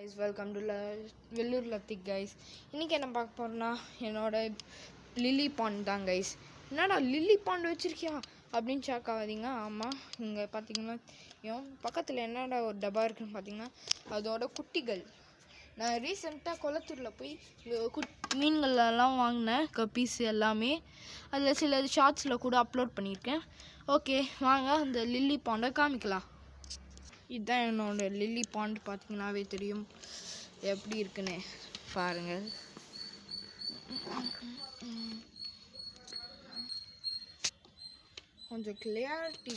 guys, welcome to Vellur Lathik guys. இன்னைக்கு என்ன பார்க்க போறோம்னா என்னோட லில்லி பாண்ட் தான் guys. என்னடா லில்லி பாண்ட் வச்சிருக்கியா அப்படின்னு ஷாக் ஆகாதீங்க. ஆமாம், இங்கே பார்த்தீங்கன்னா பக்கத்தில் என்னடா ஒரு டப்பா இருக்குன்னு பார்த்தீங்கன்னா அதோட குட்டிகள். நான் ரீசெண்டாக குளத்தூரில் போய் மீன்களெல்லாம் வாங்கினேன், கப்பீஸ் எல்லாமே. அதில் சில ஷார்ட்ஸில் கூட அப்லோட் பண்ணியிருக்கேன். ஓகே, வாங்க அந்த லில்லி பாண்டை காமிக்கலாம். இதுதான் என்னோட லில்லி பாண்ட். பார்த்தீங்கன்னாவே தெரியும் எப்படி இருக்குன்னு பாருங்கள். கொஞ்சம் கிளியாரிட்டி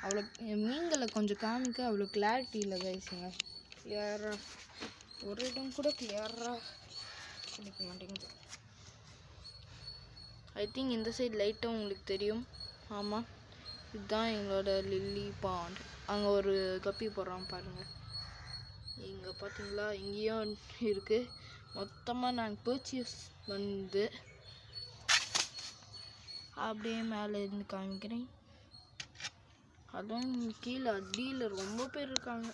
அவ்வளோ மீன்களை கொஞ்சம் காமிக்க அவ்வளோ கிளாரிட்டி இல்லை கைஸுங்க. கிளியராக ஒரு இடம் கூட கிளியராக கிடைக்க மாட்டேங்குது. ஐ திங்க் இந்த சைடு லைட்டாக உங்களுக்கு தெரியும். ஆமாம், இதுதான் எங்களோட லில்லி பாண்ட். அங்கே ஒரு கப்பி போடுறான் பாருங்கள். இங்கே பார்த்தீங்களா, இங்கேயும் இருக்குது. மொத்தமாக நாங்கள் பர்ச்சேஸ் வந்து அப்படியே மேலே இருந்து காமிக்கிறேன். அதுவும் கீழே அடியில் ரொம்ப பேர் இருக்காங்க.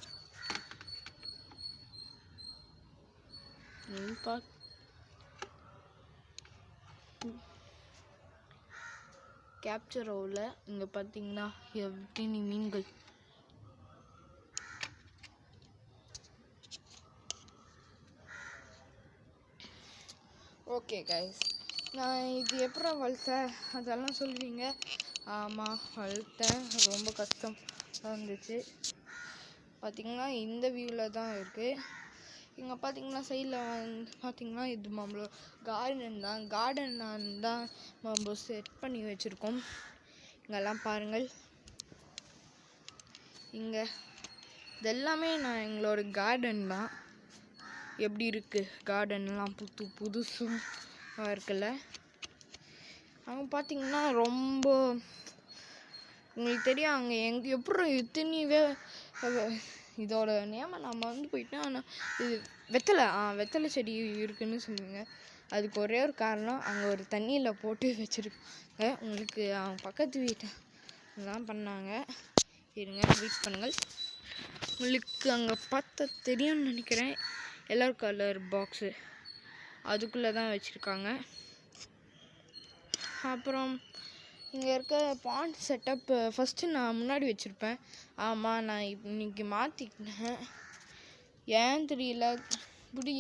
கேப்சர் ஆகல. இங்கே பார்த்தீங்கன்னா எத்தனை மீன்கள். ஓகே கைஸ், நான் இது எப்போ வளர்த்தேன் அதெல்லாம் சொல்லுவீங்க. ஆமாம், வளர்த்தேன். ரொம்ப கஷ்டம் இருந்துச்சு. பார்த்திங்கன்னா இந்த வியூவில் தான் இருக்குது. இங்கே பார்த்தீங்கன்னா சைடில் வந்து பார்த்தீங்கன்னா இது நம்மளோட கார்டன் தான் நம்ம செட் பண்ணி வச்சுருக்கோம். இங்கெல்லாம் பாருங்கள். இங்கே இதெல்லாமே எங்களோட கார்டன் தான். எப்படி இருக்குது கார்டன்லாம் புதுசும் இருக்குல்ல. அங்கே பார்த்தீங்கன்னா ரொம்ப உங்களுக்கு தெரியும். அங்கே எப்படி எத்தனைவே இதோட நேம நம்ம வந்து போயிட்டோம். ஆனால் இது வெத்தலை செடி இருக்குதுன்னு சொல்லுவீங்க. அதுக்கு ஒரே ஒரு காரணம், அங்கே ஒரு தண்ணியில் போட்டு வச்சுருக்காங்க. உங்களுக்கு அவங்க பக்கத்து வீட்டை தான் பண்ணாங்க. இருங்க, வெயிட் பண்ணுங்கள். உங்களுக்கு அங்கே பார்த்தா தெரியும்னு நினைக்கிறேன். எல்லோ கலர் பாக்ஸு அதுக்குள்ளே தான் வச்சுருக்காங்க. அப்புறம் இங்கே இருக்க பாண்ட் செட்டப் ஃபஸ்ட்டு நான் முன்னாடி வச்சுருப்பேன். ஆமாம், நான் இன்னைக்கு மாற்றிக்கிட்டேன். ஏன் தெரியல. இப்படி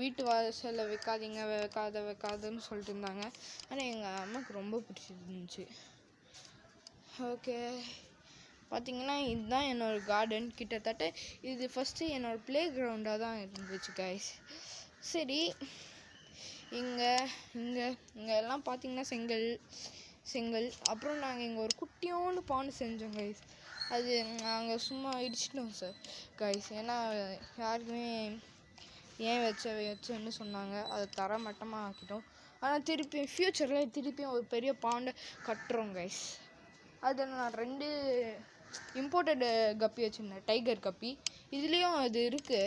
வீட்டு வாசலில் வைக்காதுன்னு சொல்லிட்டு இருந்தாங்க. ஆனால் எங்கள் அம்மாவுக்கு ரொம்ப பிடிச்சிருந்துச்சு. ஓகே, பார்த்திங்கன்னா இதுதான் என்னோடய கார்டன். கிட்டத்தட்ட இது ஃபஸ்ட்டு என்னோடய ப்ளே கிரவுண்டாக தான் இருந்துச்சு கைஸ். சரி, இங்கே எல்லாம் பார்த்திங்கன்னா செங்கல். அப்புறம் நாங்கள் இங்கே ஒரு குட்டியோண்டு பாண்டு செஞ்சோம் கைஸ். அது நாங்கள் சும்மா இடிச்சிட்டோம் சார் கைஸ். ஏன்னா யாருக்குமே ஏன் வச்சேன்னு சொன்னாங்க. அதை தரமட்டமாக ஆக்கிட்டோம். ஆனால் திருப்பியும் ஒரு பெரிய பாண்டை கட்டுறோம் கைஸ். அதில் நான் 2 இம்போர்ட்டட் கப்பி வச்சுருந்தேன், டைகர் கப்பி. இதுலேயும் அது இருக்குது.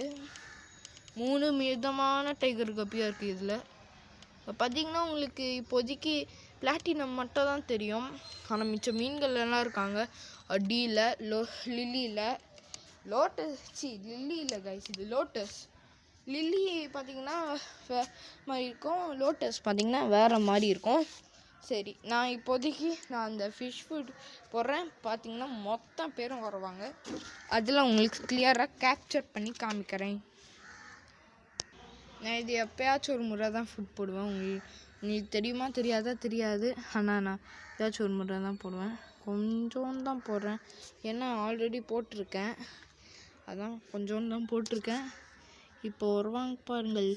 3 விதமான டைகர் கப்பியாக இருக்குது இதில். பார்த்திங்கன்னா உங்களுக்கு இப்போதைக்கு பிளாட்டினம் மட்டும் தான் தெரியும். ஆனால் மிச்ச மீன்கள் எல்லாம் இருக்காங்க அடியில். லில்லியில் கைஸ், இது லோட்டஸ். லில்லி பார்த்திங்கன்னா மாதிரி இருக்கும், லோட்டஸ் பார்த்திங்கன்னா வேறு மாதிரி இருக்கும். சரி, நான் இப்போதைக்கு அந்த ஃபிஷ் ஃபுட் போடுறேன். பார்த்திங்கன்னா மொத்தம் பேரும் வருவாங்க. அதில் உங்களுக்கு கிளியராக கேப்சர் பண்ணி காமிக்கிறேன். நான் இது எப்போயாச்சும் ஒரு முறை தான் ஃபுட் போடுவேன். உங்களுக்கு தெரியுமா தெரியாது. ஆனால் நான் ஏதாச்சும் ஒரு முறை தான் போடுவேன். கொஞ்சோண்டு தான் போடுறேன், ஏன்னா ஆல்ரெடி போட்டிருக்கேன். அதான் கொஞ்சோண்டு தான் போட்டிருக்கேன். இப்போ வருவாங்க பாருங்கள்.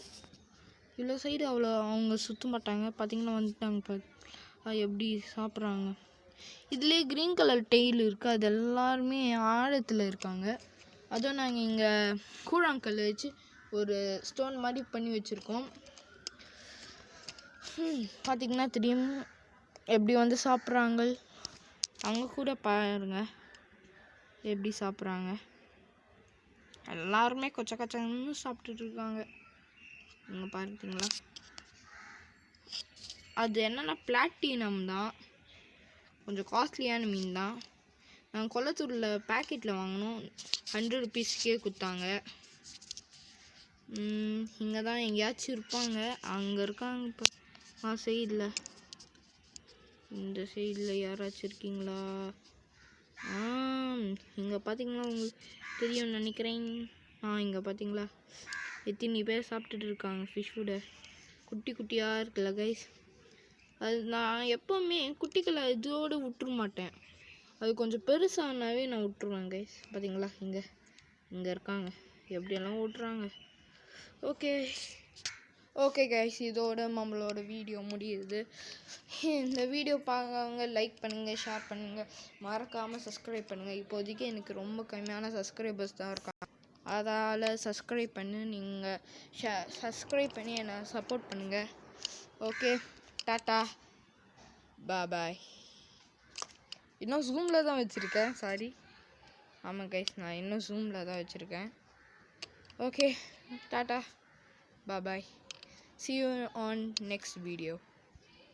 இவ்வளோ சைடு அவ்வளோ அவங்க சுற்ற மாட்டாங்க. பார்த்திங்கன்னா வந்துட்டாங்க எப்படி சாப்பிட்றாங்க. இதுலேயே க்ரீன் கலர் டெய்ல் இருக்குது. அது எல்லாருமே ஆழத்தில் இருக்காங்க. அதுவும் நாங்கள் இங்கே கூழாங்கல் வச்சு ஒரு ஸ்டோன் மாதிரி பண்ணி வச்சுருக்கோம். பார்த்திங்கன்னா தெரியும் எப்படி வந்து சாப்பிட்றாங்க. அவங்க கூட பாருங்க எப்படி சாப்பிட்றாங்க. எல்லாருமே கொச்சன்னு சாப்பிட்டுட்டு இருக்காங்க. நீங்கள் பார்த்தீங்களா, அது என்னென்னா பிளாட்டினம் தான். கொஞ்சம் காஸ்ட்லியான மீன் தான். நாங்கள் குளத்தூரில் பேக்கெட்டில் வாங்கினோம். 100 rupeesக்கே கொடுத்தாங்க. இங்கே தான் எங்கேயாச்சும் இருப்பாங்க. அங்கே இருக்காங்க இப்போ சைடில். இந்த சைடில் யாராச்சும் இருக்கீங்களா? இங்கே பார்த்தீங்களா, உங்களுக்கு தெரியும்னு நினைக்கிறேன். இங்கே பார்த்தீங்களா எத்தனை பேர் சாப்பிட்டுட்டு இருக்காங்க ஃபிஷ் ஃபுட்டை. குட்டி குட்டியாக இருக்குல்ல கைஸ். அது நான் எப்போவுமே குட்டிகளை இதோடு விட்டுற மாட்டேன். அது கொஞ்சம் பெருசானாவே நான் விட்டுருவேன் கைஸ். பார்த்தீங்களா இங்கே இருக்காங்க, எப்படியெல்லாம் விட்டுறாங்க. ஓகே கைஸ், இதோட நம்மளோட வீடியோ முடியுது. இந்த வீடியோ பார்க்கவங்க லைக் பண்ணுங்கள், ஷேர் பண்ணுங்கள், மறக்காமல் சப்ஸ்கிரைப் பண்ணுங்கள். இப்போதைக்கு எனக்கு ரொம்ப கம்மியான சப்ஸ்கிரைபர்ஸ் தான் இருக்காங்க. அதால் சப்ஸ்கிரைப் பண்ணி நீங்கள் சப்ஸ்கிரைப் பண்ணி என்னை சப்போர்ட் பண்ணுங்கள். ஓகே, டாட்டா, பாய். இன்னும் ஜூமில் தான் வச்சுருக்கேன், சாரி. ஆமாம் கைஸ், நான் இன்னும் ஜூமில் தான் வச்சுருக்கேன். Okay, tata, bye. See you on next video.